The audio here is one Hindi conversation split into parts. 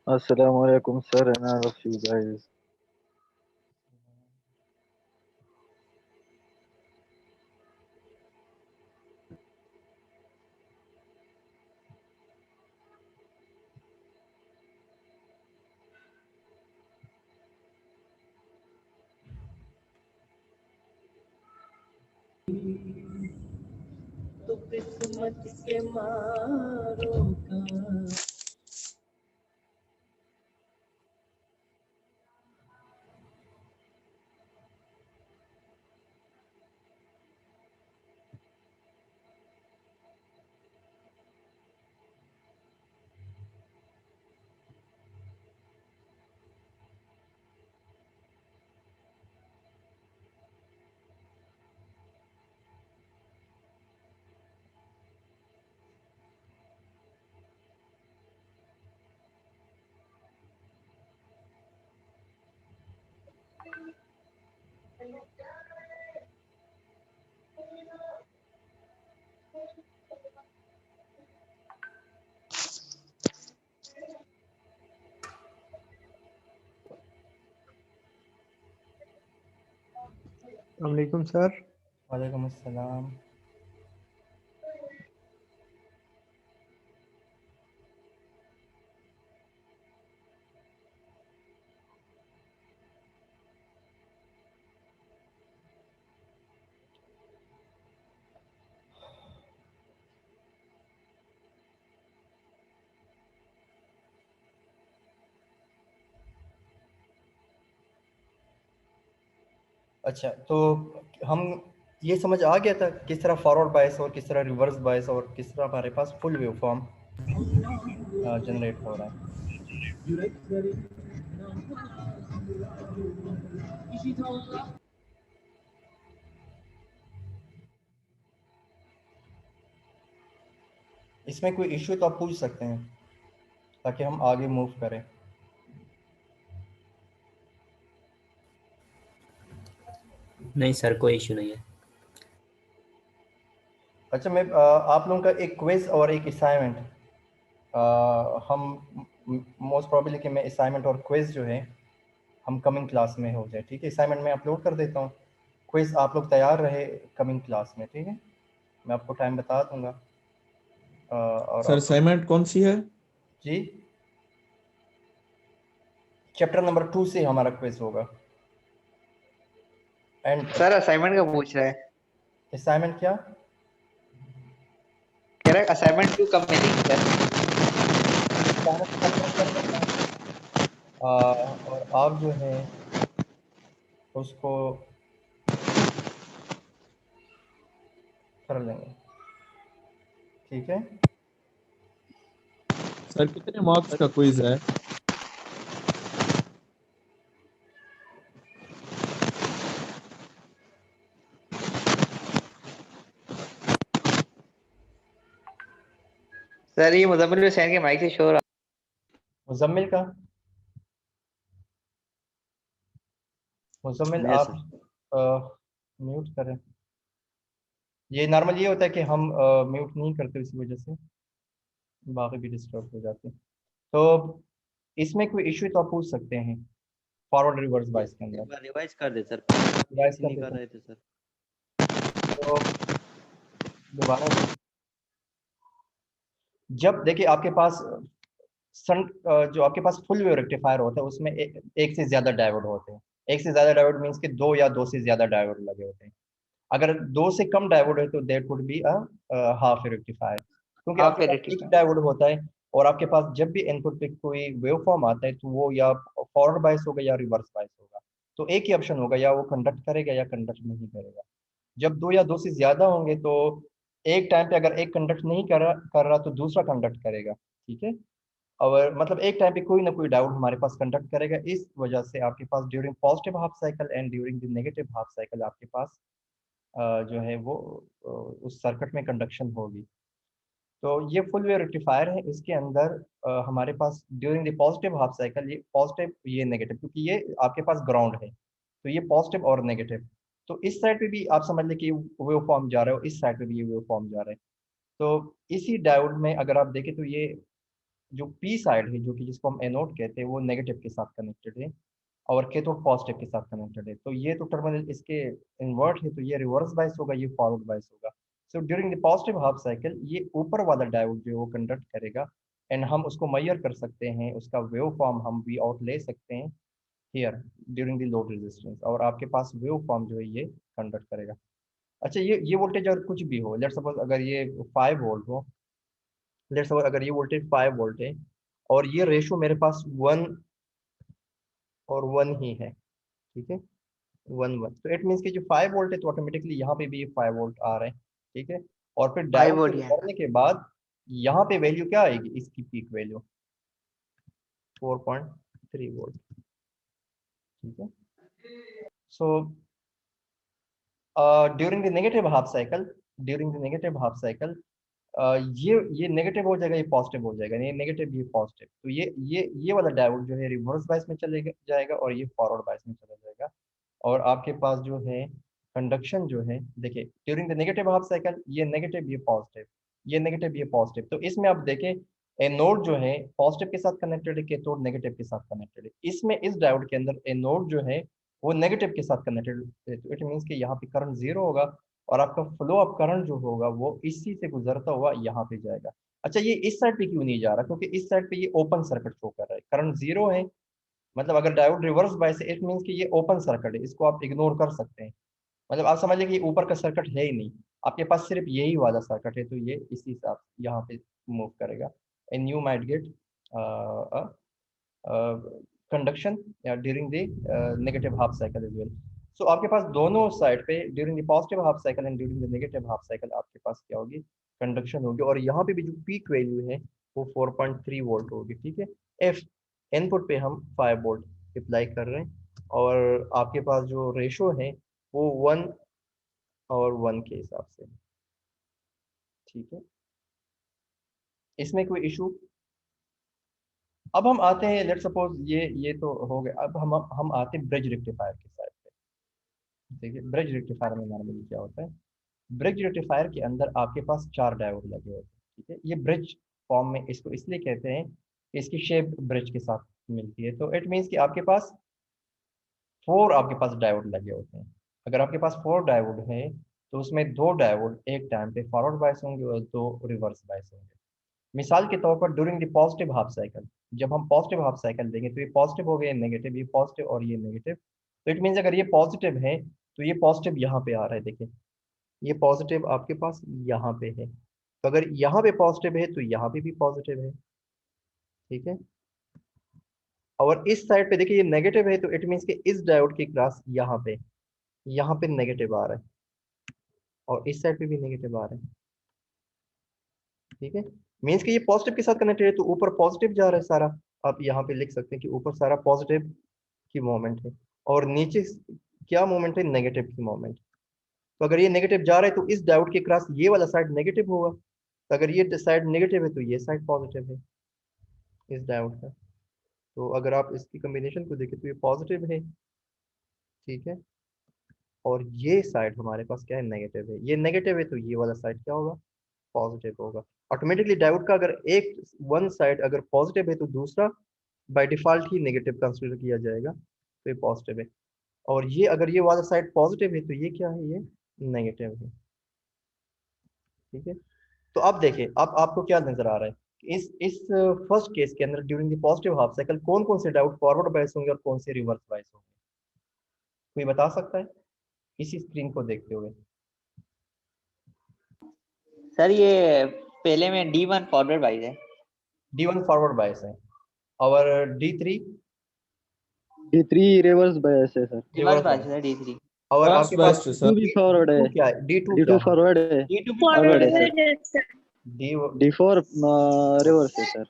Assalamu alaikum, sir, and all of you guys. तो किस्मत के मारों का वालेकुम सर। वालेकुम अस्सलाम। अच्छा, तो हम ये समझ आ गया था किस तरह फॉरवर्ड बायस और किस तरह रिवर्स बायस और किस तरह हमारे पास फुल वेव फॉर्म जनरेट हो रहा है। इसमें कोई इश्यू तो आप पूछ सकते हैं ताकि हम आगे मूव करें। नहीं सर, कोई इशू नहीं है। अच्छा, मैं आप लोगों का एक क्विज और एक असाइनमेंट, हम मोस्ट प्रोबेबली कि मैं असाइनमेंट और क्विज जो है हम कमिंग क्लास में हो जाए, ठीक है। असाइनमेंट मैं अपलोड कर देता हूँ, क्विज आप लोग तैयार रहे कमिंग क्लास में, ठीक है। मैं आपको टाइम बता दूंगा। और सर असाइनमेंट कौन सी है? जी, चैप्टर नंबर 2 से हमारा क्विज होगा। एंड सर असाइनमेंट का पूछ रहा है, असाइनमेंट क्या कह रहा है असाइनमेंट क्यों कम नहीं किया? और आप जो है उसको कर लेंगे, ठीक है। सर कितने मार्क्स का क्विज है? सर ये मुजम्मिल हुसैन के माइक से शोर मुजम्मिल का, मुजम्मिल मैं आप म्यूट करें। ये नॉर्मल ये होता है कि हम म्यूट नहीं करते, इसी वजह से बाकी भी डिस्टर्ब हो जाते हैं। तो इसमें कोई इश्यू तो आप पूछ सकते हैं फॉरवर्ड रिवर्स बाइस के एक अंदर। बार रिवाइज कर दे सर, रिवाइज कर नहीं कर देते रहे थे सर। हैं। तो दोबारा जब देखिए आपके पास सन जो आपके पास फुल वेव रेक्टिफायर होता है उसमें एक से ज्यादा डायोड होते हैं। एक से ज्यादा डायोड मीन्स कि दो या दो से ज्यादा डायोड लगे होते हैं। अगर दो से कम डायोड है तो that would be a half rectifier, क्योंकि हाफ आपके पास एक रेक्टिफायर। डायोड होता है और आपके पास जब भी इनपुट पे कोई वेव फॉर्म आता है तो वो या फॉरवर्ड बायस होगा या रिवर्स बायस होगा। तो एक ही ऑप्शन होगा, या वो कंडक्ट करेगा या कंडक्ट नहीं करेगा। जब दो या दो से ज्यादा होंगे तो एक टाइम पे अगर एक कंडक्ट नहीं कर रहा तो दूसरा कंडक्ट करेगा, ठीक है। और मतलब एक टाइम पे कोई ना कोई डायोड हमारे पास कंडक्ट करेगा। इस वजह से आपके पास during positive half cycle and during the negative half cycle आपके पास जो है वो उस सर्किट में कंडक्शन होगी। तो ये फुल वेव रेक्टिफायर है, इसके अंदर हमारे पास during the positive half cycle ये पॉजिटिव ये नेगेटिव, क्योंकि ये आपके पास ग्राउंड है तो ये पॉजिटिव और नेगेटिव। तो इस साइड पे भी आप समझ लें कि वेव फॉर्म जा रहा है और इस साइड पे भी ये वेव फॉर्म जा रहा है। तो इसी डायोड में अगर आप देखें तो ये जो पी साइड है, जो कि जिसको हम एनोड कहते हैं, वो नेगेटिव के साथ कनेक्टेड है और कैथोड पॉजिटिव के साथ कनेक्टेड है। तो ये तो टर्मिनल इसके इन्वर्ट है, तो ये रिवर्स बायस होगा, ये फॉरवर्ड बायस होगा। So during the positive half cycle ये ऊपर वाला डायोड जो है वो कंडक्ट करेगा एंड हम उसको मेजर कर सकते हैं, उसका वेव फॉर्म हम वी आउट ले सकते हैं here during the load resistance, और आपके पास वेव फॉर्म जो है ये कंडक्ट करेगा। अच्छा, ये वोल्टेज अगर कुछ भी हो, लेट्स सपोज अगर ये 5 वोल्ट हो, लेट्स सपोज अगर ये वोल्टेज 5 वोल्ट है और ये रेशो मेरे पास 1 और 1 ही है, ठीक है, 1 1, तो इट मीन्स कि जो 5 वोल्ट है तो ऑटोमेटिकली यहाँ पे भी 5 वोल्ट आ रहे हैं, ठीक है। और फिर 5 डायोड वोल्ट को यहाँ करने के बाद यहाँ पे वैल्यू क्या आएगी, इसकी पीक वैल्यू 4.3 वोल्ट, ठीक है। So during the negative half cycle, during the negative half cycle ये नेगेटिव हो जाएगा, ये पॉजिटिव हो जाएगा, ये नेगेटिव ये पॉजिटिव, तो ये वाला डायोड जो है रिवर्स बायस में चले जाएगा और ये फॉरवर्ड बायस में चला जाएगा। और आपके पास जो है कंडक्शन जो है, देखिए during the negative half cycle ये नेगेटिव ये पॉजिटिव, ये नेगेटिव ये पॉजिटिव, तो इसमें आप देखें एनोड जो है पॉजिटिव के साथ कनेक्टेड है, कैथोड नेगेटिव के साथ कनेक्टेड है। इसमें इस डायोड के अंदर एनोड जो है वो नेगेटिव के साथ कनेक्टेड है, तो इट मीन्स कि यहाँ पे करंट जीरो होगा और आपका फ्लो ऑफ करंट जो होगा वो इसी से गुजरता हुआ यहाँ पे जाएगा। अच्छा, ये इस साइड पे क्यों नहीं जा रहा, क्योंकि इस साइड पे ये ओपन सर्किट शो कर रहा है, करंट जीरो है, मतलब अगर डायोड रिवर्स बायस है इट मीन्स कि ये ओपन सर्किट है, इसको आप इग्नोर कर सकते हैं, मतलब आप समझ लें कि ऊपर का सर्किट है ही नहीं, आपके पास सिर्फ यही वाला सर्किट है, तो ये इसी हिसाब से यहाँ पे मूव करेगा and you might get conduction during the negative half cycle as well. So आपके पास दोनों साइड पे during the positive half cycle and during the negative half cycle आपके पास क्या होगी, कंडक्शन होगी, और यहाँ पे भी जो पीक वैल्यू है वो 4.3 वोल्ट होगी, ठीक है। एफ इनपुट पे हम 5 वोल्ट अप्लाई कर रहे हैं और आपके पास जो रेशो है वो 1 और 1 के हिसाब से, ठीक है, इसमें कोई इशू। अब हम आते हैं, लेट्स सपोज ये तो हो गया, अब हम आते हैं ब्रिज रेक्टिफायर के साइड पे। देखिए ब्रिज रेक्टिफायर में नॉर्मली क्या होता है, ब्रिज रेक्टिफायर के अंदर आपके पास 4 डायोड लगे होते हैं, ठीक है। ये ब्रिज फॉर्म में इसको इसलिए कहते हैं कि इसकी शेप ब्रिज के साथ मिलती है, तो इट मीन्स कि आपके पास 4 आपके पास डायोड लगे होते हैं। अगर आपके पास 4 डायोड है तो उसमें 2 डायोड एक टाइम पे फॉरवर्ड बायस होंगे और 2 रिवर्स बायस होंगे। मिसाल के तौर पर during the positive half cycle, जब हम पॉजिटिव हाफ साइकिल देंगे तो ये पॉजिटिव हो गया, नेगेटिव, ये पॉजिटिव और ये नेगेटिव, तो इट मीन्स अगर ये पॉजिटिव है तो ये पॉजिटिव यहाँ पे आ रहा है, देखिए ये पॉजिटिव आपके पास यहाँ पे है, तो अगर यहाँ पे पॉजिटिव है तो यहाँ पे भी पॉजिटिव है, ठीक है। और इस साइड पे देखिए ये नेगेटिव है, तो इट मीन्स कि इस डायोड की क्रॉस यहाँ पे नेगेटिव आ रहा है और इस साइड पे भी नेगेटिव आ रहा है, ठीक है। मीन्स कि ये पॉजिटिव के साथ कनेक्टेड है तो ऊपर पॉजिटिव जा रहा है सारा, आप यहाँ पे लिख सकते हैं कि ऊपर सारा पॉजिटिव की मोमेंट है और नीचे क्या मोमेंट है, नेगेटिव की मोमेंट। तो अगर ये नेगेटिव जा रहा है तो इस डायोड के क्रॉस ये वाला साइड नेगेटिव होगा, तो अगर ये साइड नेगेटिव है तो ये साइड पॉजिटिव है इस डायोड का। तो अगर आप इसकी कॉम्बिनेशन को देखें तो ये पॉजिटिव है, ठीक है, और ये साइड हमारे पास क्या है, नेगेटिव है, ये नेगेटिव है तो ये वाला साइड क्या होगा, पॉजिटिव होगा। ऑटोमेटिकली डायोड का अगर एक वन साइड अगर पॉजिटिव है तो दूसरा by default he negative consider किया जाएगा, तो ये पॉजिटिव है। और ये अगर ये वाला साइड पॉजिटिव है तो ये क्या है, ये नेगेटिव है, ठीक है। तो अब देखिए अब आपको क्या नजर आ रहा है, इस फर्स्ट केस के अंदर during the positive half cycle कौन कौन से डायोड फॉरवर्ड बायस होंगे और कौन से रिवर्स बायस होंगे, कोई बता सकता है इसी स्क्रीन को देखते हुए। सर ये पहले में D1 फॉरवर्ड बाइस है, D1 फॉरवर्ड बायस है और D3 रिवर्स बायस है सर। रिवर्स बाइस है D3, और Reverse आपके पास biased है सर। D2 भी फॉरवर्ड है, D2 क्या है, D2 D2 क्या है, फॉरवर्ड है, D2 फॉरवर्ड है फॉरवर्ड है सर, D4 रिवर्स है सर,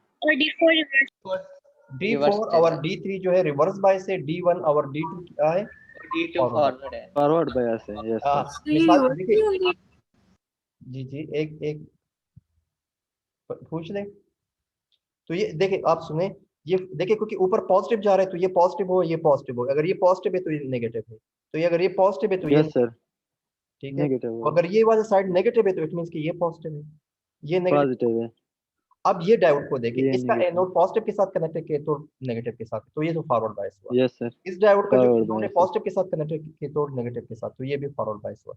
रिवर्स है और सर, D3 जो है रिवर्स बायस है, D1 और D2 क्या है, D2 फॉरवर्ड। फॉरवर्ड है। फॉरवर्ड बायस है, यस हाँ, सर। मिसाल देखिए, जी एक एक पूछ ले, तो ये देखिए आप सुने, ये देखिए क्योंकि ऊपर पॉजिटिव जा रहा है तो ये पॉजिटिव हो, ये पॉजिटिव हो, अगर ये पॉजिटिव है तो ये नेगेटिव है, तो ये अगर ये पॉजिटिव है तो ये यस सर, ठीक है, नेगेटिव तो अगर ये वाला साइड नेगेटिव है तो इट मींस कि ये पॉजिटिव है, ये नेगेटिव, पॉजिटिव है, अब ये डायोड को देखें, ये इसका negative। एनोड पॉजिटिव के साथ कनेक्ट है, कैथोड नेगेटिव के साथ, तो ये तो फॉरवर्ड बायस हुआ। Yes sir. इस डायोड का जो फॉरवर्ड एनोड है बायस। पॉजिटिव के साथ कनेक्ट है, कैथोड नेगेटिव के साथ, तो ये भी फॉरवर्ड बायस हुआ।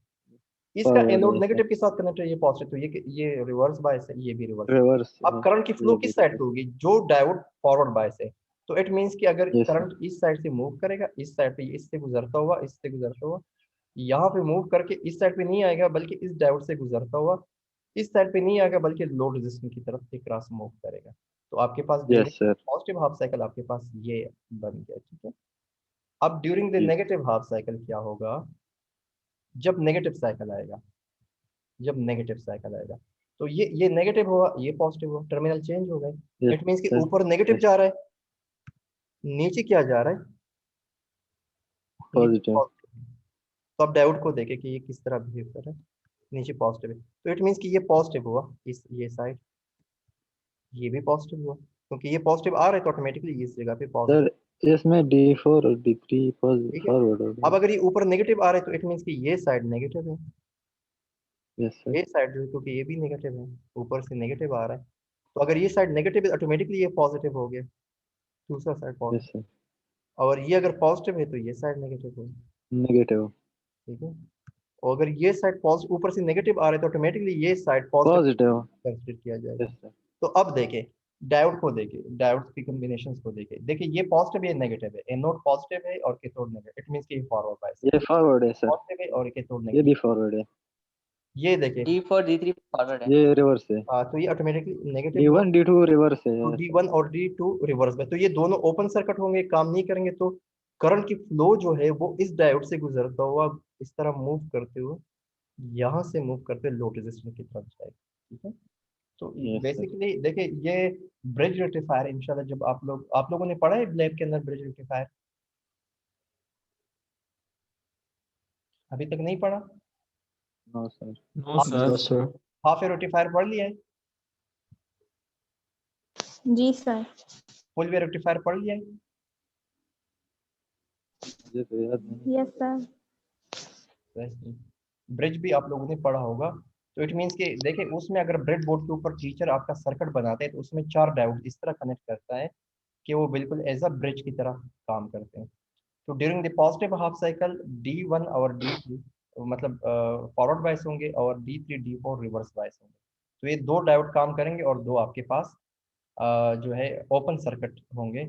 इसका फॉरवर्ड एनोड है नेगेटिव सर। के साथ कनेक्ट है, ये पॉजिटिव, तो ये रिवर्स बायस है, ये भी रिवर्स। रिवर्स अब है। करंट की फ्लो ये भी किस साइड पे रिवर्स। होगी? जो डायोड फॉरवर्ड बायस है, तो इट मींस कि अगर यस सर। करंट इस साइड से मूव करेगा, इस साइड पे इससे गुजरता हुआ, इससे गुजरता हुआ, यहाँ पे मूव करके इस साइड पे नहीं आएगा, बल्कि इस डायोड से गुजरता हुआ इस साइड पे नहीं आएगा, बल्कि लोड रेजिस्टेंस की तरफ एक क्रॉस मूव करेगा। तो आपके पास during yes sir. Positive half cycle आपके पास ये बन गया, ठीक है। अब ड्यूरिंग द जी। नेगेटिव हाफ साइकिल क्या होगा? जब नेगेटिव साइकिल आएगा, जब नेगेटिव साइकिल आएगा, तो ये नेगेटिव हुआ, ये पॉजिटिव हुआ, टर्मिनल चेंज हो गए। यस इट मींस कि सर। ऊपर नेगेटिव यस। जा रहा है, नीचे क्या जा रहा है? नीचे पॉजिटिव। पॉजिटिव। तो अब डायोड को देखें कि ये किस तरह बिहेव कर रहा है। नीचे पॉजिटिव है, तो इट मींस कि ये पॉजिटिव हुआ, इस ये साइड, ये भी पॉजिटिव हुआ, क्योंकि ये पॉजिटिव आ रहा है तो ऑटोमेटिकली इस जगह पे पॉजिटिव। सर इसमें D4 और D3 ठीक है। फॉरवर्ड हो अब गया। अगर ये ऊपर नेगेटिव आ रहा है तो इट मींस कि ये साइड नेगेटिव है, यस सर। ये साइड जो है, क्योंकि ये भी नेगेटिव है, ऊपर से नेगेटिव आ रहा है, तो अगर ये साइड नेगेटिव है ऑटोमेटिकली ये पॉजिटिव हो गया, दूसरा साइड यस पॉजिटिव। सर। और ये अगर पॉजिटिव है तो ये साइड नेगेटिव होगी, नेगेटिव। ठीक है। और अगर ये साइड पॉजिटिव ऊपर से नेगेटिव आ रहा है तो ऑटोमेटिकली ये साइड पॉजिटिव पॉजिटिव। कंसीडर किया जाएगा। Yes sir. तो अब देखें, डायोड को देखें, डायोड की कॉम्बिनेशंस को देखें, देखिए ये पॉजिटिव है, ये नेगेटिव है, एनोड पॉजिटिव है और कैथोड नेगेटिव, इट मींस कि ये फॉरवर्ड बायस है, ये फॉरवर्ड है सर। पॉजिटिव है और कैथोड ये नेगेटिव। भी फॉरवर्ड है। ये देखें, D4 D3 फॉरवर्ड है। ये रिवर्स है। तो ये ऑटोमेटिकली नेगेटिव हुआ, D1 D2 रिवर्स है। तो D1 और D2 रिवर्स में, तो ये दोनों ओपन सर्किट होंगे, काम नहीं करेंगे, तो करंट की फ्लो जो है वो इस डायोड से गुजरता हुआ इस तरह मूव करते हुए यहाँ से मूव करते लोड रेजिस्टेंस की तरफ जाएगा, ठीक है। तो यस सर। बेसिकली देखिए ये ब्रिज रेक्टिफायर, इंशाल्लाह जब आप लोगों ने पढ़ा है लैब के अंदर ब्रिज रेक्टिफायर, अभी तक नहीं पढ़ा? No sir. No sir. Sir. Half wave rectifier पढ़ लिया है, जी सर। फुल वे रेक्टिफायर पढ़ लिया है? मुझे तो याद नहीं। Yes sir. ब्रिज भी आप लोगों ने पढ़ा होगा। तो इट मीन्स कि देखिए उसमें अगर ब्रेड बोर्ड के ऊपर टीचर आपका सर्किट बनाते हैं तो उसमें 4 डायोड इस तरह कनेक्ट करता है कि वो बिल्कुल एज अ ब्रिज की तरह काम करते हैं। तो during the positive half cycle D1 और D2 मतलब फॉरवर्ड बायस होंगे और D3 D4 रिवर्स बायस होंगे। तो ये 2 डायोड काम करेंगे और 2 आपके पास जो है ओपन सर्किट होंगे।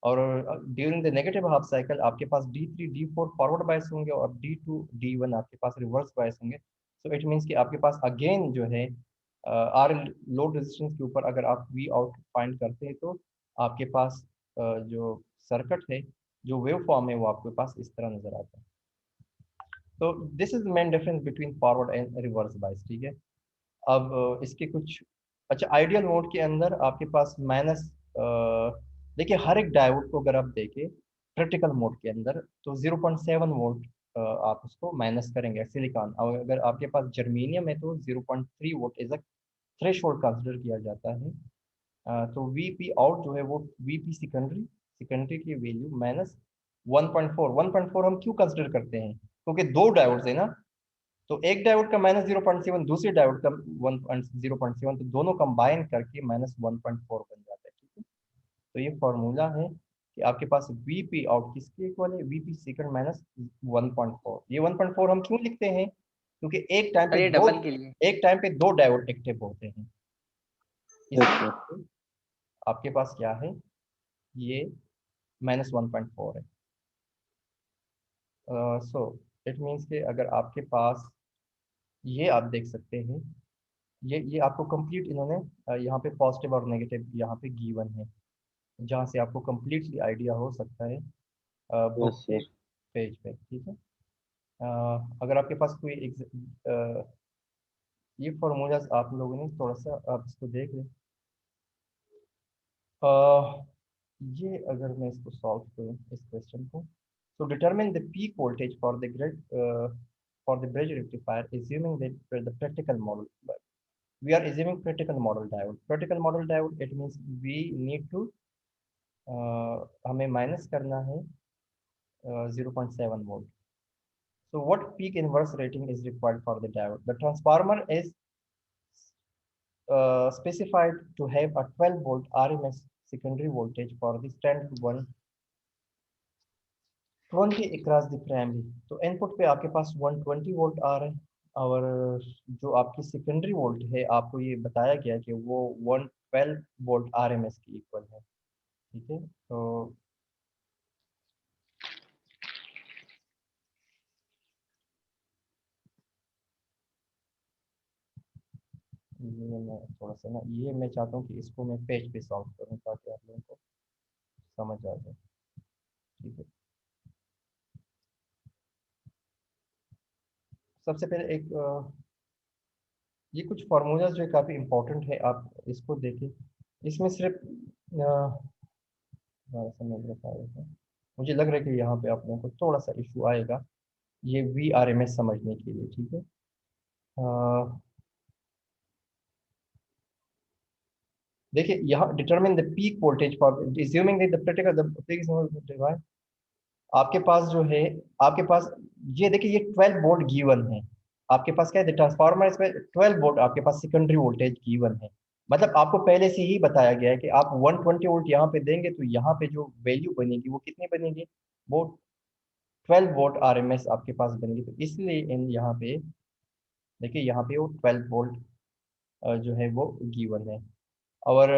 और during the negative half cycle आपके पास D3 D4 फॉरवर्ड बायस होंगे और D2 D1 आपके पास रिवर्स बायस होंगे। सो इट मीन्स कि आपके पास अगेन जो है आर लोड रेजिस्टेंस के ऊपर अगर आप वी आउट फाइंड करते हैं तो आपके पास जो सर्किट है, जो वेव फॉर्म है, वो आपके पास इस तरह नजर आता है। तो this is main difference between forward and reverse bias, ठीक है। अब इसके कुछ अच्छा आइडियल मोड के अंदर आपके पास माइनस देखिए हर एक डायोड को अगर आप देखें क्रिटिकल मोड के अंदर तो 0.7 वोल्ट आप उसको माइनस करेंगे सिलिकॉन, और अगर आपके पास जर्मेनियम है तो 0.3 volt as a threshold consider किया जाता है। तो वीपी आउट जो है वो वीपी सेकेंडरी सेकेंडरी की वैल्यू माइनस 1.4 हम क्यों कंसिडर करते हैं? क्योंकि 2 डायोड्स है ना, तो एक डायोड का माइनस 0.7 दूसरे डायोड का 1.0.7, तो दोनों कंबाइन करके माइनस 1.4 बन जाता है, ठीक है। तो ये फॉर्मूला है कि आपके पास वीपी आउट किसके इक्वल है? VP second minus 1.4। ये 1.4 हम क्यों लिखते हैं? क्योंकि सर ये डबल के लिए। एक टाइम पे 2 डायोड एक्टिव होते हैं, यस सर। इसलिए आपके पास क्या है? ये माइनस 1.4 है। सो इट मीन्स कि अगर आपके पास ये आप देख सकते हैं, ये आपको कंप्लीट इन्होंने यहाँ पे पॉजिटिव और नेगेटिव यहाँ पे गिवन है, जहाँ से आपको कंप्लीटली आइडिया हो सकता है बुक यस के सर। पेज पे, ठीक है। अगर आपके पास कोई ये फॉर्मूलाज आप लोगों ने थोड़ा सा आप इसको देख लें। ये अगर मैं इसको सॉल्व करूँ इस क्वेश्चन को, तो determine the peak voltage for the grid for the bridge rectifier, assuming that the practical model. We are assuming practical model diode. Practical model diode, it means we need to हमें माइनस करना है 0.7 volt. So what peak inverse rating is required for the diode? The transformer is specified to have a 12 volt RMS secondary voltage for the standard 120 across the primary। तो इनपुट पे आपके पास 120 वोल्ट आ रहा है और जो आपकी सेकेंडरी वोल्ट है आपको ये बताया गया कि वो 112 वोल्ट RMS की इक्वल है। ठीक है, तो ये मैं थोड़ा सा ना, ये मैं चाहता हूँ कि इसको मैं पेज पे सॉल्व करूँ ताकि आप लोगों को समझ आ जाए। ठीक है, सबसे पहले एक ये कुछ फार्मूलाज जो काफ़ी इम्पोर्टेंट है, आप इसको देखें। इसमें सिर्फ मुझे लग रहा है कि यहाँ पे आप लोगों को थोड़ा सा इशू आएगा ये VRMS समझने के लिए। ठीक है, देखिए यहाँ determine the peak voltage for assuming that the critical the peak is not, आपके पास जो है, आपके पास ये देखिए ये 12 वोल्ट गिवन है। आपके पास क्या है, ट्रांसफार्मर इसमें 12 वोल्ट आपके पास सेकेंडरी वोल्टेज गिवन है। मतलब आपको पहले से ही बताया गया है कि आप 120 वोल्ट यहाँ पे देंगे तो यहाँ पे जो वैल्यू बनेगी वो कितनी बनेगी, वो 12 वोल्ट RMS आपके पास बनेगी। तो इसलिए इन यहाँ पे देखिए यहाँ पे वो 12 वोल्ट जो है वो गिवन है। और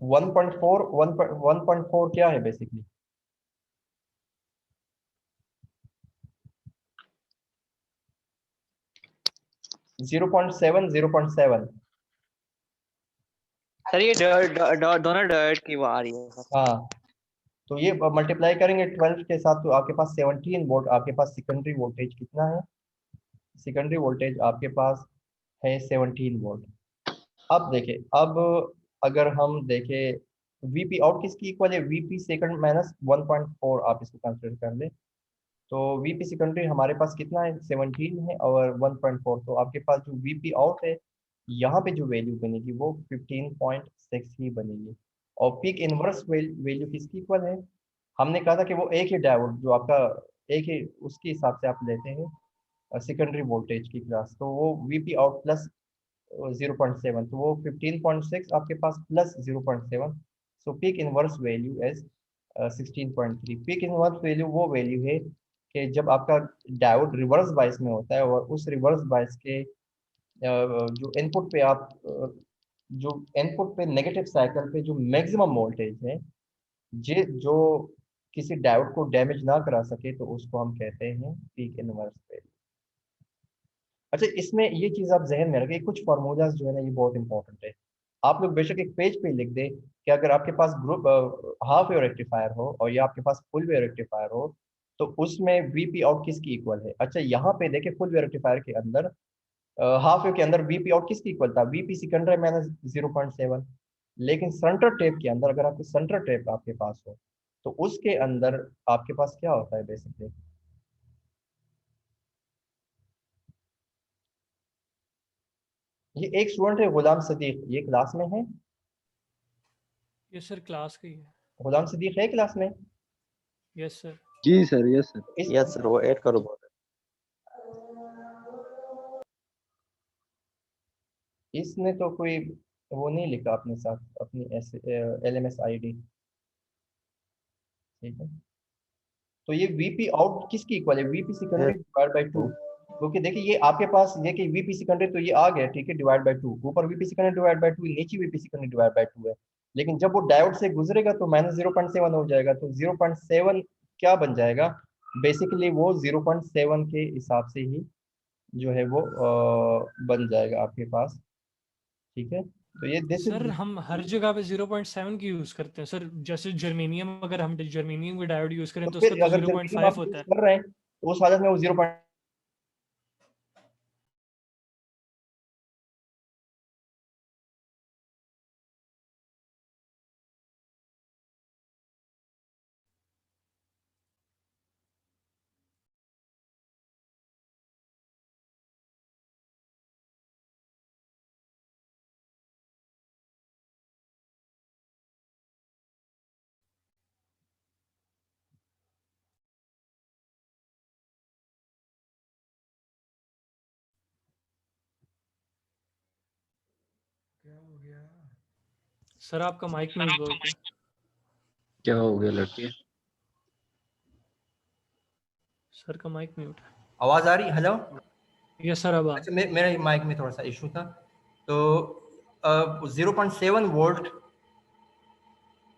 1.4 क्या है basically, zero point seven. Sir ये दोनों डॉट की वो आ रही है सर। हाँ, तो ये मल्टीप्लाई करेंगे 12 के साथ तो आपके पास 17 वोल्ट आपके पास सेकेंडरी वोल्टेज कितना है, सेकेंडरी वोल्टेज आपके पास है 17 वोल्ट। अब देखें, अब अगर हम देखें वीपी आउट किसकी इक्वल है, वीपी सेकंड माइनस 1.4 आप इसको कंसिडर कर लें। तो वीपी सेकेंडरी हमारे पास कितना है, 17 है और 1.4, तो आपके पास जो वीपी आउट है यहाँ पे जो वैल्यू बनेगी वो 15.6 ही बनेगी। और पीक इनवर्स वैल्यू किसकी इक्वल है, हमने कहा था कि वो एक ही डायोड जो आपका एक ही उसके हिसाब से आप लेते हैं सेकेंडरी वोल्टेज की क्लास, तो वो वीपी आउट प्लस 0.7, तो वो 15.6 आपके पास plus 0.7, so peak inverse value as 16.3। Peak inverse value वो वैल्यू है कि जब आपका डायोड रिवर्स बायस में होता है और उस रिवर्स बायस के जो इनपुट पे आप जो इनपुट पे नेगेटिव साइकिल पे जो मैक्सिमम वोल्टेज है जे जो किसी डायोड को डैमेज ना करा सके तो उसको हम कहते हैं पीक इनवर्स वैल्यू। अच्छा, इसमें ये चीज़ आप जहन में रखें, कुछ फार्मूलाज जो है ना ये बहुत इंपॉर्टेंट है। आप लोग बेशक एक पेज पे लिख दें कि अगर आपके पास ग्रुप हाफ वेव रेक्टिफायर हो और या आपके पास फुल वेव रेक्टिफायर हो तो उसमें वीपी आउट किसकी इक्वल है। अच्छा, यहाँ पे देखें फुल वेव रेक्टिफायर के अंदर हाफ वेव के अंदर वीपी आउट किसकी इक्वल था, वीपी सेकेंडरी माइनस 0.7। लेकिन सेंटर टेप के अंदर अगर आपके सेंटर टेप आपके पास हो तो उसके अंदर आपके पास क्या होता है बेसिकली, ये एक स्टूडेंट है गुलाम सदीक, ये क्लास में है, ये सर क्लास का ही है। गुलाम सदीक है क्लास में। Yes sir. जी sir, yes sir. Yes sir वो ऐड करो। इसने तो कोई वो नहीं लिखा अपने साथ अपनी LMS ID। ठीक है, तो ये वीपी आउट किसकी इक्वल है, वीपी सेकेंडरी डिवाइड बाई 2। क्योंकि देखिए ये आपके पास ये कि वीपी सेकेंडरी तो ये आ गया, ठीक है, डिवाइड बाई 2, ऊपर वीपी सेकेंडरी डिवाइड बाई 2, नीचे वीपी सेकेंडरी डिवाइड बाई 2 है। लेकिन जब वो डायोड से गुजरेगा तो माइनस 0.7 हो जाएगा, तो 0.7 क्या बन जाएगा, बेसिकली वो 0.7 के हिसाब से ही जो है वो बन जाएगा आपके पास। ठीक है, तो ये दिस सर इज, हम हर जगह पे 0.7 की यूज करते हैं सर। जैसे जर्मेनियम, अगर हम जर्मेनियम की डायोड यूज करें तो तो उसका फिर तो अगर जर्मेनियम 0.5 आप होता यूज है। कर रहे हैं तो उस हालत में वो 0. सर आपका माइक म्यूट बोलते हैं। क्या हो गया लड़के? सर का माइक म्यूट है। आवाज आ रही? हेलो। यस सर, अब अच्छा, मेरे माइक में थोड़ा सा इशू था। तो 0.7 वोल्ट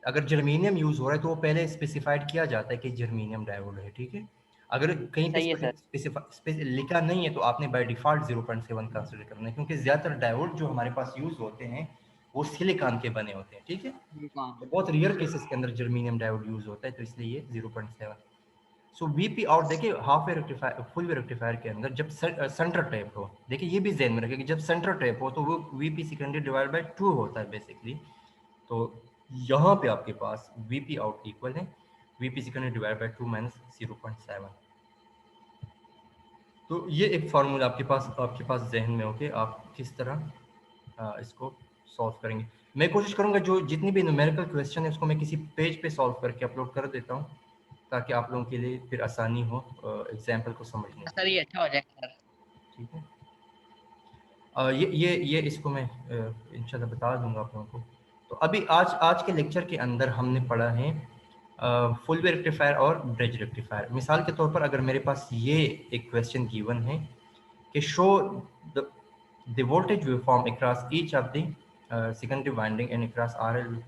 अगर जर्मेनियम यूज हो रहा है तो वो पहले स्पेसिफाइड किया जाता है कि जर्मेनियम डायोड है, ठीक है। अगर कहीं सही है पे सर। लिखा नहीं है तो आपने बाय डिफॉल्ट 0.7 कंसीडर करना है, क्योंकि ज्यादातर डायोड जो हमारे पास यूज होते हैं वो सिलिकॉन के बने होते हैं, ठीक है। तो बहुत रेयर केसेस के अंदर जर्मेनियम डायोड यूज होता है, तो इसलिए ये 0.7। सो वीपी आउट देखिए, half wave rectifier full wave rectifier के अंदर जब सेंटर टैप हो, देखिए ये भी ध्यान में रखिए कि जब सेंटर टैप हो तो वो वीपी सेकेंडरी डिवाइड बाय 2 होता है बेसिकली। तो यहाँ पे आपके पास वीपी आउट इक्वल है VP secondary divide by 2 minus 0.7। तो ये एक फार्मूला आपके पास जहन में हो कि आप किस तरह इसको सॉल्व करेंगे। मैं कोशिश करूंगा जो जितनी भी न्यूमेरिकल क्वेश्चन है उसको मैं किसी पेज पे सॉल्व करके अपलोड कर देता हूँ, ताकि आप लोगों के लिए फिर आसानी हो एग्जाम्पल को समझने सर ये अच्छा हो जाएगा सर। ठीक है। ये इसको मैं इंशाल्लाह बता दूंगा आप लोगों को। तो अभी आज के लेक्चर के अंदर हमने पढ़ा है फुल वे रेक्टिफायर और ब्रिज रेक्टिफायर। मिसाल के तौर पर अगर मेरे पास ये एक क्वेश्चन गिवन है कि show the voltage waveform across each of the secondary winding and across RL,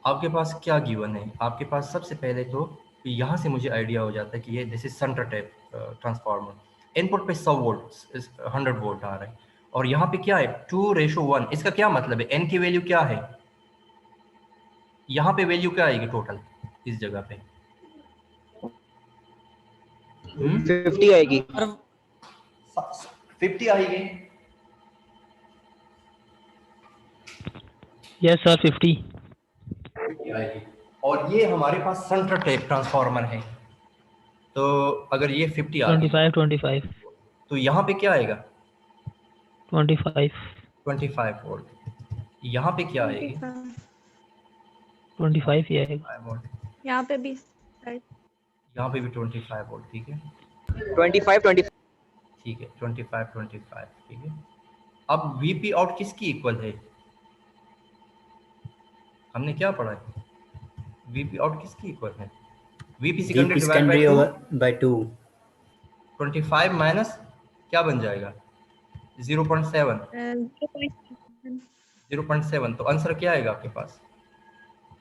आपके पास क्या गिवन है? आपके पास सबसे पहले तो यहाँ से मुझे आइडिया हो जाता है कि ये this is centre type transformer, input पे 100 वोल्ट 100 वोल्ट आ रहा है, और यहाँ पे क्या है 2:1। इसका क्या मतलब है? एन की वैल्यू क्या है? यहाँ पे वैल्यू क्या आएगी टोटल इस जगह पे? 50 आएगी। 50 आएगी। यस सर 50 आएगी। और ये हमारे पास सेंटर टाइप ट्रांसफार्मर है, तो अगर ये 50 आ गई 25 तो यहाँ पे क्या आएगा? 25 वोल्ट। यहाँ पे क्या आएगी? 25 ही आएगा। 5 वोल्ट। यहाँ पे भी यहाँ पे भी 25 वोल्ट, ठीक है। 25 ठीक है 25 ठीक है। अब वीपी आउट किसकी इक्वल है? हमने क्या पढ़ा है? वीपी आउट किसकी इक्वल है? VP secondary divide by 2 25 minus क्या बन जाएगा? 0.7। 0.7 तो आंसर क्या आएगा आपके पास?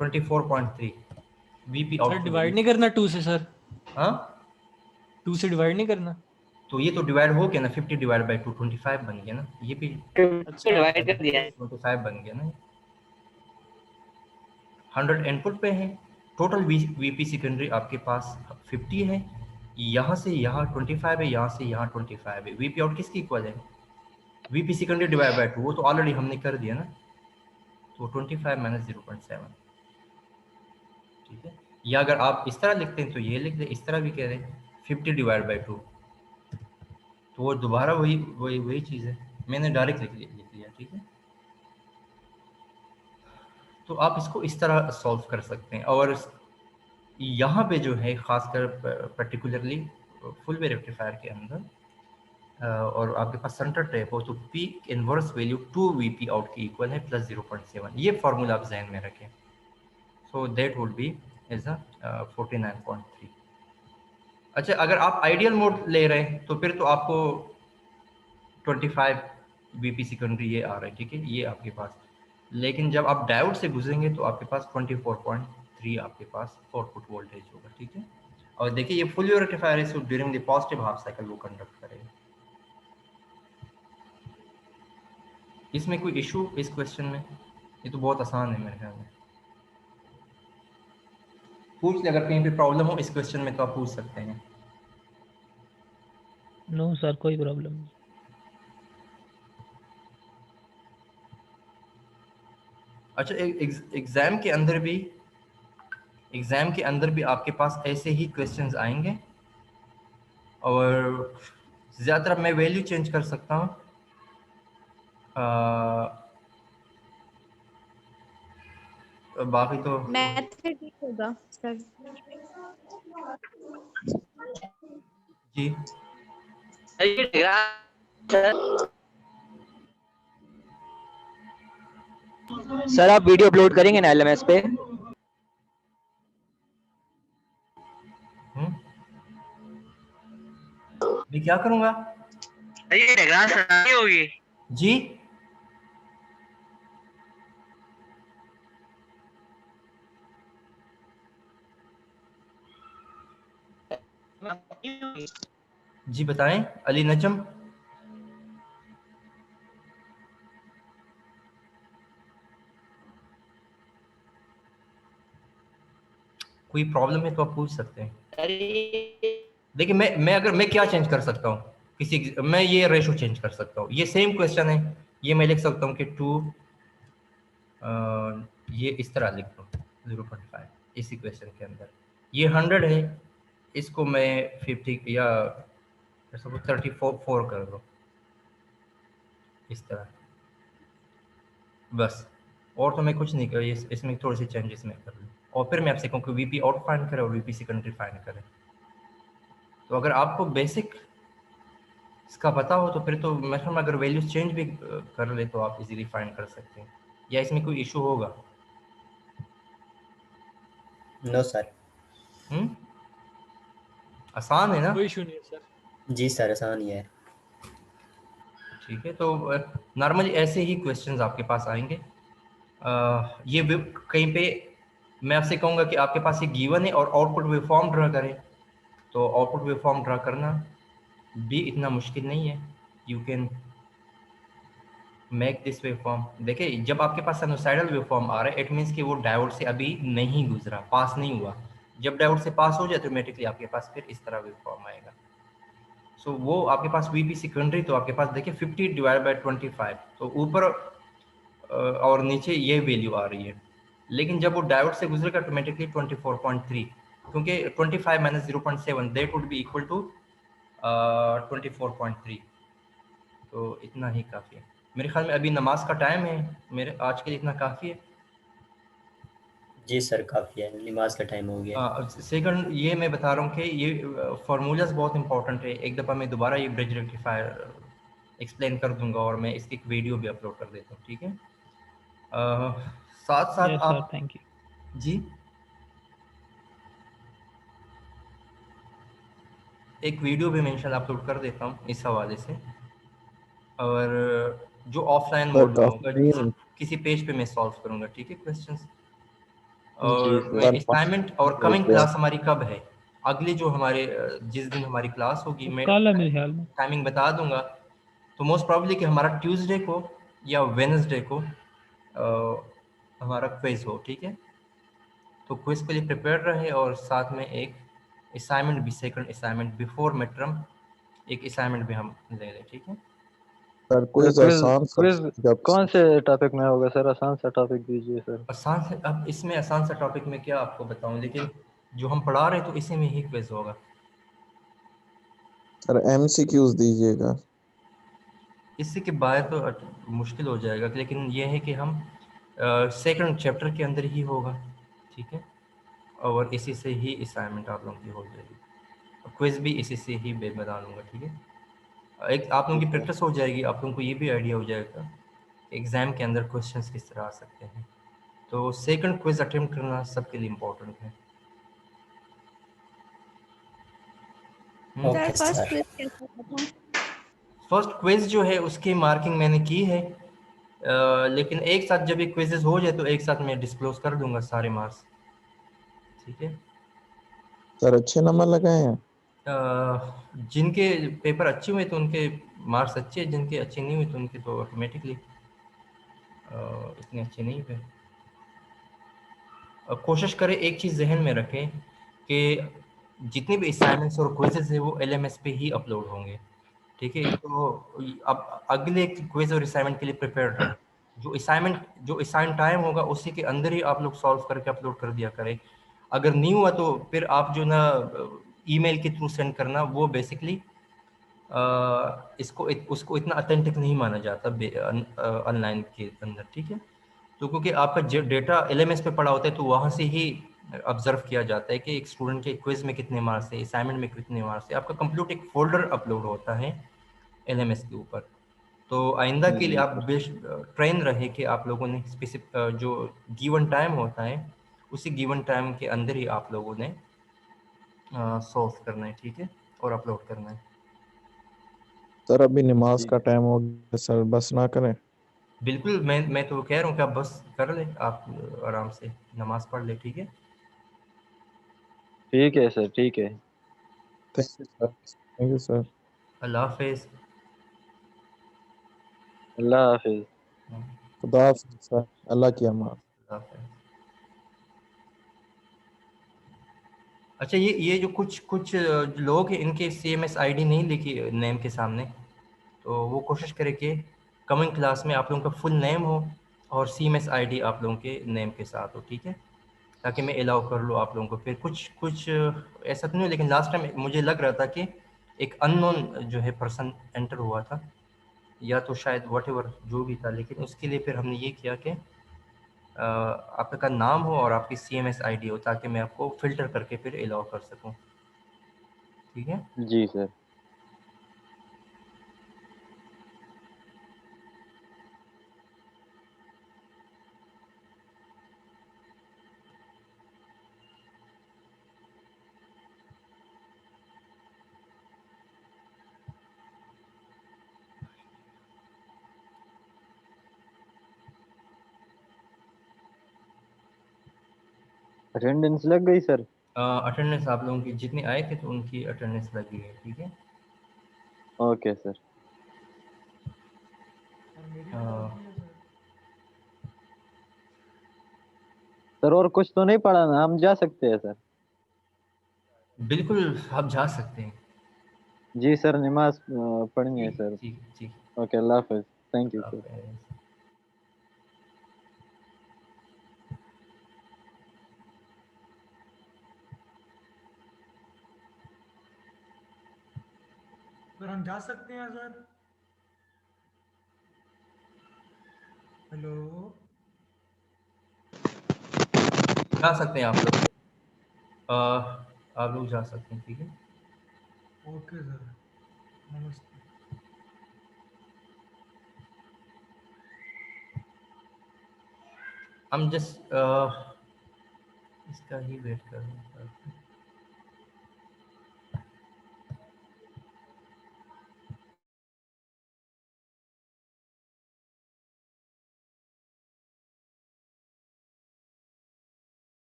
24.3। वीपी सर आउट डिवाइड नहीं करना 2 से सर? हाँ 2 से डिवाइड नहीं करना? तो ये तो डिवाइड हो गया ना, 50 डिवाइड बाय 2 25 बन गया ना, ये भी अच्छा डिवाइड कर दिया है। 25 बन गया ना। 100 इनपुट पे है, टोटल वीपी सेकेंडरी आपके पास 50 है, यहाँ से यहाँ 25 है, यहाँ से यहाँ 25 है। वीपी आउट किसकी इक्वल है? वीपी सेकेंडरी डिवाइड बाय 2, वो तो ऑलरेडी हमने कर दिया ना, तो 25 माइनस 0.7, ठीक है। या अगर आप इस तरह लिखते हैं तो ये लिख दें, इस तरह भी कह रहे हैं 50 डिवाइड बाय 2, तो वो दोबारा वही चीज़ है, मैंने डायरेक्ट लिख लिया, ठीक है। तो आप इसको इस तरह सॉल्व कर सकते हैं। और यहाँ पे जो है खासकर पर्टिकुलरली फुल वे रेक्टिफायर के अंदर और आपके पास सेंटर टैप हो तो peak inverse value 2 VP out की इक्वल है प्लस 0.7। ये फार्मूला आप जहन में रखें। So that would B is 49.3। अच्छा, अगर आप आइडियल मोड ले रहे हैं तो फिर तो आपको 25 वीपी सेकेंडरी ये आ रहा है, ठीक है, ये आपके पास। लेकिन जब आप डायोड से गुजरेंगे तो आपके पास 24.3 आपके पास आउटपुट वोल्टेज होगा, ठीक है। और देखिए ये फुल वेव रेक्टिफायर है, so during the positive half cycle वो कंडक्ट करेगा। इसमें कोई इशू इस क्वेश्चन में? ये तो बहुत आसान है मेरे ख्याल में। पूछ ले, अगर कहीं पे प्रॉब्लम हो इस क्वेश्चन में तो आप पूछ सकते हैं। नो सर कोई प्रॉब्लम नहीं। अच्छा, एग्जाम के अंदर भी आपके पास ऐसे ही क्वेश्चंस आएंगे, और ज़्यादातर मैं वैल्यू चेंज कर सकता हूँ। बाकी तो मैथ से ठीक होगा सर। जी सर आप वीडियो अपलोड करेंगे ना LMS पे? मैं क्या करूंगा ये डायग्राम बनानी होगी। जी? जी बताएं अली नजम। कोई प्रॉब्लम है तो आप पूछ सकते हैं। देखिए मैं क्या चेंज कर सकता हूँ मैं ये रेशो चेंज कर सकता हूँ। ये सेम क्वेश्चन है, ये मैं लिख सकता हूँ कि 2 ये इस तरह लिख दूँ 0.5 इसी क्वेश्चन के अंदर। ये 100 है, इसको मैं 50 या 34 कर दूँ इस तरह, बस। और तो मैं कुछ नहीं कर, इसमें थोड़ी सी चेंजेस मैं कर लूँ और फिर मैं आपसे कहूँ कि वीपी आउट फाइंड करें और वीपी सेकेंडरी फाइंड करें। तो अगर आपको बेसिक इसका पता हो तो फिर तो मैथड में अगर वैल्यूज चेंज भी कर ले तो आप इजीली फाइंड कर सकते हैं, या इसमें कोई इशू होगा? No sir. आसान है ना? कोई इशू नहीं है सर। जी सर आसान ही है। ठीक है, तो नॉर्मली ऐसे ही क्वेश्चंस आपके पास आएंगे। ये कहीं पे मैं आपसे कहूँगा कि आपके पास ये गिवन है और आउटपुट वेवफॉर्म ड्रा करें, तो आउटपुट वेवफॉर्म ड्रा करना भी इतना मुश्किल नहीं है। You can make this waveform. देखिए जब आपके पास साइनोसाइडल वेवफॉर्म आ रहा है इट मीन्स कि वो डायोड से अभी नहीं गुजरा, पास नहीं हुआ। जब डायोड से पास हो जाए तो ऑटोमेटिकली आपके पास फिर इस तरह वेवफॉर्म आएगा। सो वो आपके पास वीपी सेकेंडरी तो आपके पास देखिए 50 डिवाइड बाय 25, तो ऊपर और नीचे ये वैल्यू आ रही है। लेकिन जब वो डायोड से गुजरेगा ऑटोमेटिकली 24.3, क्योंकि 25 minus 0.7 that would be equal to 24.3। तो इतना ही काफ़ी है मेरे ख्याल में। अभी नमाज का टाइम है, मेरे आज के लिए इतना काफ़ी है। जी सर काफ़ी है, नमाज का टाइम हो गया। सेकंड ये मैं बता रहा हूँ कि ये फार्मूलाज बहुत इंपॉर्टेंट है। एक दफ़ा मैं दोबारा ये ब्रिज रेक्टिफायर एक्सप्लेन कर दूंगा और मैं इसकी एक वीडियो भी अपलोड कर देता हूँ, ठीक है? साथ साथ यस सर, आप थैंक यू। जी एक वीडियो भी मैं इंशाल्लाह अपलोड कर देता हूँ इस हवाले से, और जो ऑफलाइन मोड में होगा किसी पेज पे मैं सॉल्व करूँगा, ठीक है, क्वेश्चंस। जी और मैं सर। असाइनमेंट और कमिंग क्लास हमारी कब है, अगली जो हमारे जिस दिन हमारी क्लास होगी मैं कल है मेरे ख्याल में। टाइमिंग बता दूंगा। तो मोस्ट प्रॉब्ली कि हमारा ट्यूसडे को या वेडनेसडे को हमारा क्विज हो, ठीक है? तो क्विज के लिए प्रिपेयर रहे और साथ में एक असाइनमेंट भी, second assignment before mid term एक असाइनमेंट भी हम ले लें, ठीक है? सर क्विज आसान सा क्विज जब कौन से टॉपिक में होगा सर? आसान सा टॉपिक दीजिए सर। आसान से, अब इसमें आसान सा टॉपिक में क्या आपको बताऊं, लेकिन जो हम पढ़ा रहे हैं तो इसी में ही क्विज होगा। सर MCQs दीजिएगा। इससे के बाद तो मुश्किल हो जाएगा, लेकिन ये है कि हम सेकंड चैप्टर के अंदर ही होगा, ठीक है? और इसी से ही असाइनमेंट आप लोगों की हो जाएगी, क्विज भी इसी से ही बता दूँगा, ठीक है? एक आप लोगों की प्रैक्टिस हो जाएगी, आप लोगों को ये भी आइडिया हो जाएगा एग्ज़ाम के अंदर क्वेश्चंस किस तरह आ सकते हैं। तो सेकंड क्विज अटेम्प्ट करना सबके लिए इम्पोर्टेंट है। Okay sir. फर्स्ट क्विज जो है उसकी मार्किंग मैंने की है, लेकिन एक साथ जब ये क्विजेज हो जाए तो एक साथ मैं डिस्क्लोज कर दूंगा सारे मार्क्स, ठीक है? सर अच्छे नंबर लगाए हैं? जिनके पेपर अच्छे हुए तो उनके मार्क्स अच्छे, जिनके अच्छे नहीं हुए तो उनके तो ऑटोमेटिकली इतने अच्छे नहीं हुए। कोशिश करें एक चीज़ जहन में रखें कि जितने भी असाइनमेंट्स और क्विजेज है वो LMS पे ही अपलोड होंगे, ठीक है? तो अब अगले क्विज और असाइनमेंट के लिए प्रिपेयर रहें। जो असाइन टाइम होगा उसी के अंदर ही आप लोग सॉल्व करके अपलोड कर दिया करें। अगर नहीं हुआ तो फिर आप जो ना ईमेल के थ्रू सेंड करना, वो बेसिकली उसको इतना अथेंटिक नहीं माना जाता ऑनलाइन के अंदर, ठीक है? तो क्योंकि आपका जो डेटा LMS पे पड़ा होता है तो वहाँ से ही ऑब्जर्व किया जाता है कि एक स्टूडेंट के क्विज में कितने मार्क्स है, असाइनमेंट में कितने मार्क्स है। आपका कंप्लीट एक फोल्डर अपलोड होता है LMS के ऊपर, तो आइंदा के लिए जी आप सर। बेश ट्रेन रहे कि आप लोगों ने स्पेसिफिक जो गिवन टाइम होता है उसी गिवन टाइम के अंदर ही आप लोगों ने सॉल्व करना है, ठीक है, और अपलोड करना है। सर अभी नमाज जी का टाइम हो गया सर, बस ना करें। बिल्कुल, मैं तो कह रहा हूँ कि आप बस कर ले, आप आराम से नमाज पढ़ ले, ठीक है। ठीक है सर, ठीक है। Thank you sir, thank you sir. अल्लाह हाफिज। अल्लाह हाफिज। खुदा हाफिज सर, अल्लाह की अमान। अल्लाह हाफिज। अच्छा, ये जो कुछ कुछ लोग हैं, इनके CMS ID नहीं लिखी नेम के सामने, तो वो कोशिश करें कि कमिंग क्लास में आप लोगों का फुल नेम हो और CMS ID आप लोगों के नेम के साथ हो, ठीक है, ताकि मैं अलाउ कर लूँ आप लोगों को। फिर कुछ कुछ ऐसा तो नहीं, लेकिन लास्ट टाइम मुझे लग रहा था कि एक अननोन जो है पर्सन एंटर हुआ था, या तो शायद व्हाटएवर जो भी था, लेकिन उसके लिए फिर हमने ये किया कि आपका नाम हो और आपकी CMS ID हो, ताकि मैं आपको फ़िल्टर करके फिर अलाउ कर सकूं, ठीक है। जी सर। अटेंडेंस लग गई सर? अटेंडेंस आप लोगों की जितने आए थे तो उनकी अटेंडेंस लगी है, ठीक है। Okay sir. और मेरी अ, तो लग गई है सर। सर और कुछ तो नहीं पढ़ा ना, हम जा सकते हैं सर? बिल्कुल आप जा सकते हैं। जी सर, नमाज पढ़नी है ठीक सर। ठीक ठीक। Okay, Allah Hafiz. Thank you sir. आप सर हम जा सकते हैं सर? हेलो। जा सकते हैं आप लोग, आप लोग जा सकते हैं, ठीक है। ओके सर, नमस्ते। हम जस्ट इसका ही वेट कर रहे हैं।